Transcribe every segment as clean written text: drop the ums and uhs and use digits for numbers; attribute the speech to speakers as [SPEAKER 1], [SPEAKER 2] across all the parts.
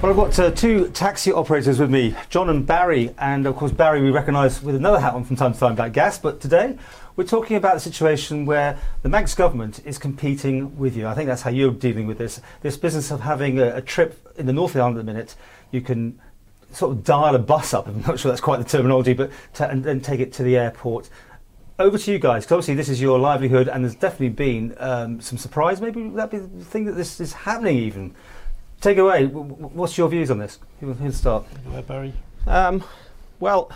[SPEAKER 1] Well, I've got two taxi operators with me, John and Barry, and of course Barry we recognise with another hat on from time to time about gas, but today we're talking about a situation where the Manx government is competing with you. I think that's how you're dealing with this business of having a trip in the North of the Island at the minute. You can sort of dial a bus up, I'm not sure that's quite the terminology, but and then take it to the airport. Over to you guys, because obviously this is your livelihood and there's definitely been some surprise. Maybe that'd be the thing that this is happening even. Take it away. What's your views on this? Who'll start?
[SPEAKER 2] Go ahead, Barry.
[SPEAKER 3] Well,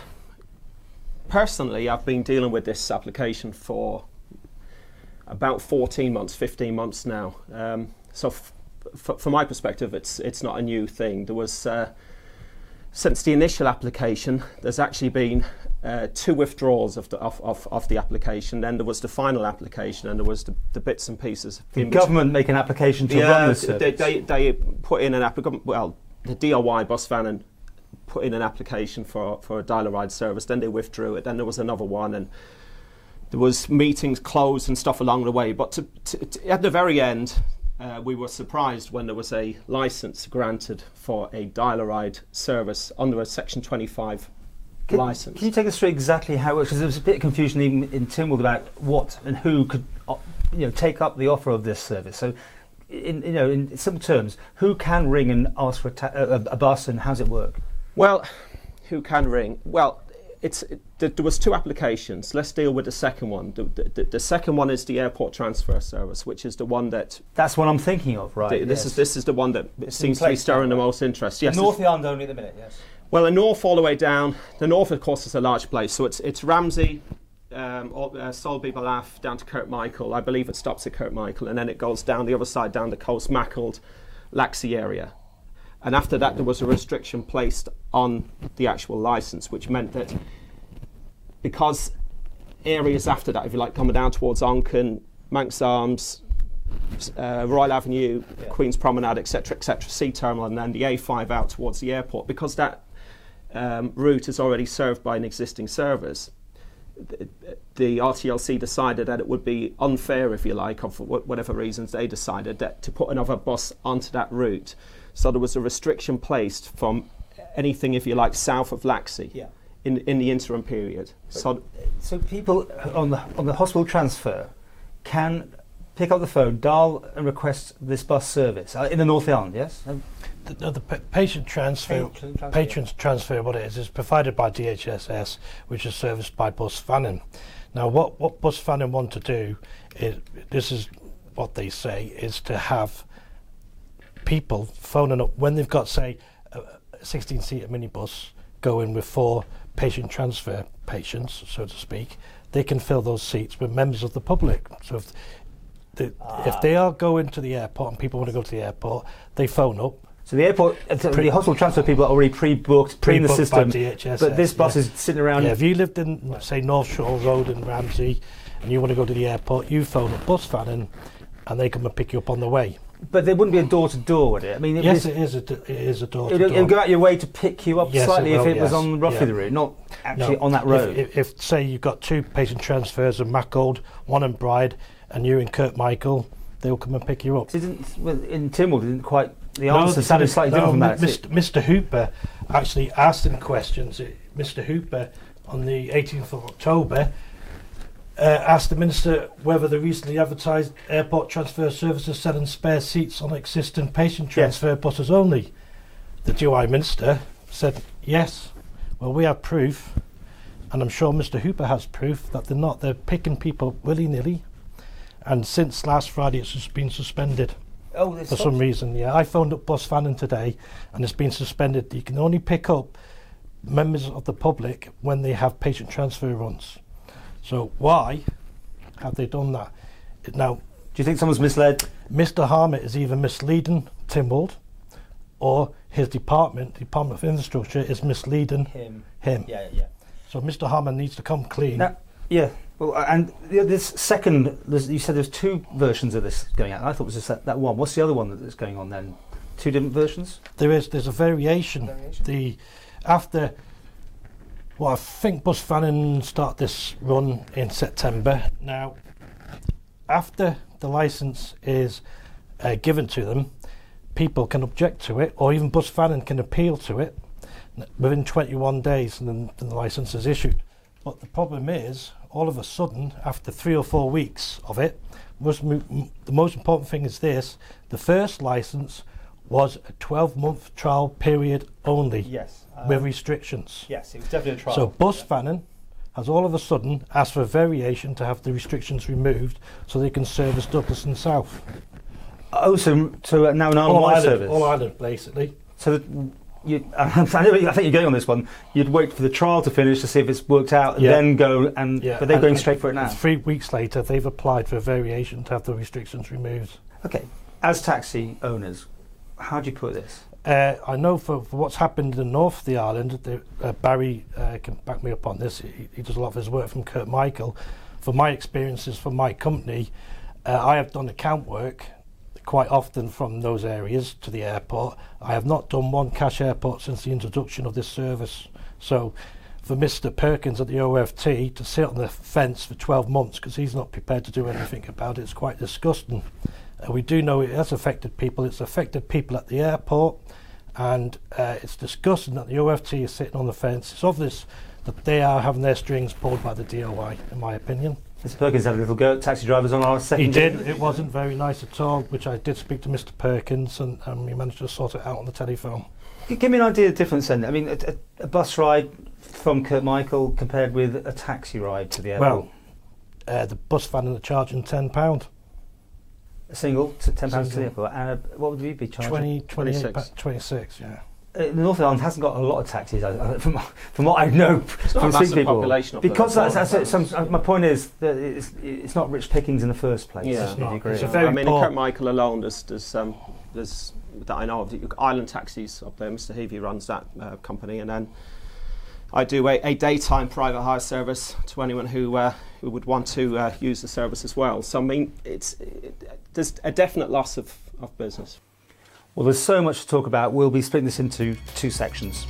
[SPEAKER 3] personally, I've been dealing with this application for about 14 months, 15 months now. So from my perspective, it's not a new thing. There was, since the initial application, there's actually been 2 withdrawals of the application. Then there was the final application, and there was the bits and pieces.
[SPEAKER 1] The government make an application to run this service?
[SPEAKER 3] They put in an application. Well, the DIY bus van and put in an application for a dial-a-ride service. Then they withdrew it. Then there was another one, and there was meetings closed and stuff along the way. But at the very end, we were surprised when there was a licence granted for a dial-a-ride service under a Section 25 license. Can
[SPEAKER 1] you take us through exactly how it works? Because there was a bit of confusion even in Tynwald about what and who could take up the offer of this service. So in simple terms, who can ring and ask for a bus, and how does it work?
[SPEAKER 3] Well, who can ring? Well, there was 2 applications. Let's deal with the second one. The second one is the airport transfer service, which is the one
[SPEAKER 1] that's what I'm thinking of, right?
[SPEAKER 3] This is the one that seems to be stirring the most interest. Yes,
[SPEAKER 1] North of the Island only at the minute, yes.
[SPEAKER 3] Well, the north all the way down. The north, of course, is a large place. So it's Ramsey, Solby, Balaf, down to Kirkmichael. I believe it stops at Kirkmichael, and then it goes down the other side, down the coast, Mackald, Laxey area. And after that, there was a restriction placed on the actual licence, which meant that because areas after that, if you like, coming down towards Onken, Manx Arms, Royal Avenue, Queen's Promenade, etc., Sea Terminal, and then the A5 out towards the airport, because that route is already served by an existing service, the RTLC decided that it would be unfair, if you like, or for whatever reasons they decided, that to put another bus onto that route. So there was a restriction placed from anything, if you like, south of Laxey in the interim period. So
[SPEAKER 1] people on the hospital transfer can pick up the phone, dial and request this bus service in the North Island, yes?
[SPEAKER 2] The patient transfer, what it is provided by DHSS, which is serviced by Bus Vannin. Now, what Bus Vannin want to do is, this is what they say, is to have people phoning up when they've got, say, a 16-seater minibus going with 4 patient transfer patients, so to speak. They can fill those seats with members of the public. So if they are going to the airport and people want to go to the airport, they phone up.
[SPEAKER 1] So the airport, the hospital transfer people are already pre-booked in the system,
[SPEAKER 2] by DHSS,
[SPEAKER 1] but this bus is sitting around.
[SPEAKER 2] Yeah, if you lived in, say, North Shore Road in Ramsey, and you want to go to the airport, you phone up Bus Vannin, and they come and pick you up on the way.
[SPEAKER 1] But there wouldn't be a door-to-door, would it? I mean,
[SPEAKER 2] it is a door-to-door.
[SPEAKER 1] It would go out your way to pick you up slightly if it was on roughly the route, not actually on that road.
[SPEAKER 2] If say you've got 2 patient transfers in Mackald, 1 in Bride, and you're in Kirkmichael, they'll come and pick you up.
[SPEAKER 1] In Tynwald, didn't quite. The answer sounded slightly different from that.
[SPEAKER 2] Mr. Hooper actually asked him questions. Mr. Hooper, on the 18th of October, asked the Minister whether the recently advertised airport transfer service is selling spare seats on existing patient transfer buses only. The DUI Minister said yes. Well, we have proof, and I'm sure Mr. Hooper has proof that they're not. They're picking people willy-nilly, and since last Friday it's just been suspended. For some reason, I phoned up Bus Vannin today, and it's been suspended. You can only pick up members of the public when they have patient transfer runs. So why have they done that? Now,
[SPEAKER 1] do you think someone's misled?
[SPEAKER 2] Mr. Harmer is either misleading Tynwald, or his Department of Infrastructure, is misleading him.
[SPEAKER 1] Yeah.
[SPEAKER 2] So Mr. Harmer needs to come clean.
[SPEAKER 1] Now, well, and this second, you said there's 2 versions of this going out. I thought it was just that one. What's the other one that's going on then? 2 different versions?
[SPEAKER 2] There's a variation. I think Bus Vannin start this run in September. Now, after the licence is given to them, people can object to it, or even Bus Fanning can appeal to it within 21 days, and then the licence is issued. But the problem is, all of a sudden, after 3 or 4 weeks of it, the most important thing is this: the first licence was a 12-month trial period only,
[SPEAKER 1] Yes.
[SPEAKER 2] with restrictions.
[SPEAKER 1] Yes, it was definitely a trial.
[SPEAKER 2] So Bus Fanning has all of a sudden asked for a variation to have the restrictions removed so they can service Douglas and South.
[SPEAKER 1] Oh, so now an Island-wide service?
[SPEAKER 2] All Ireland, basically.
[SPEAKER 1] So I think you're going on this one. You'd wait for the trial to finish to see if it's worked out, and then go, but they're going straight for it now.
[SPEAKER 2] 3 weeks later, they've applied for a variation to have the restrictions removed.
[SPEAKER 1] Okay, as taxi owners, how do you put this?
[SPEAKER 2] I know for what's happened in the north of the island, Barry can back me up on this. He does a lot of his work from Kirkmichael. For my experiences from my company, I have done account work quite often from those areas to the airport. I have not done one cash airport since the introduction of this service. So for Mr. Perkins at the OFT to sit on the fence for 12 months because he's not prepared to do anything about it, it's quite disgusting. We do know it has affected people. It's affected people at the airport, and it's disgusting that the OFT is sitting on the fence. It's obvious that they are having their strings pulled by the DOI, in my opinion.
[SPEAKER 1] Mr. Perkins had a little go at taxi drivers on our second.
[SPEAKER 2] He did. It wasn't very nice at all, which I did speak to Mr. Perkins, and we managed to sort it out on the telephone.
[SPEAKER 1] Give me an idea of the difference then. I mean, a bus ride from Kirkmichael compared with a taxi ride to the airport.
[SPEAKER 2] Well, the Bus Fanning are charging £10.
[SPEAKER 1] A single to £10 to the airport, and what would we be charging?
[SPEAKER 2] 26, yeah.
[SPEAKER 1] The North Island hasn't got a lot of taxis, from what I know from speaking to people.
[SPEAKER 3] Population of
[SPEAKER 1] because my point is that it's not rich pickings in the first place.
[SPEAKER 3] Yeah,
[SPEAKER 1] Do you agree?
[SPEAKER 2] It's a very
[SPEAKER 3] I mean,
[SPEAKER 2] poor.
[SPEAKER 3] in Kirkmichael alone, there's that I know of, Island Taxis up there. Mr. Heavey runs that company, and then I do a daytime private hire service to anyone who would want to use the service as well. So I mean, there's a definite loss of business.
[SPEAKER 1] Well, there's so much to talk about. We'll be splitting this into 2 sections.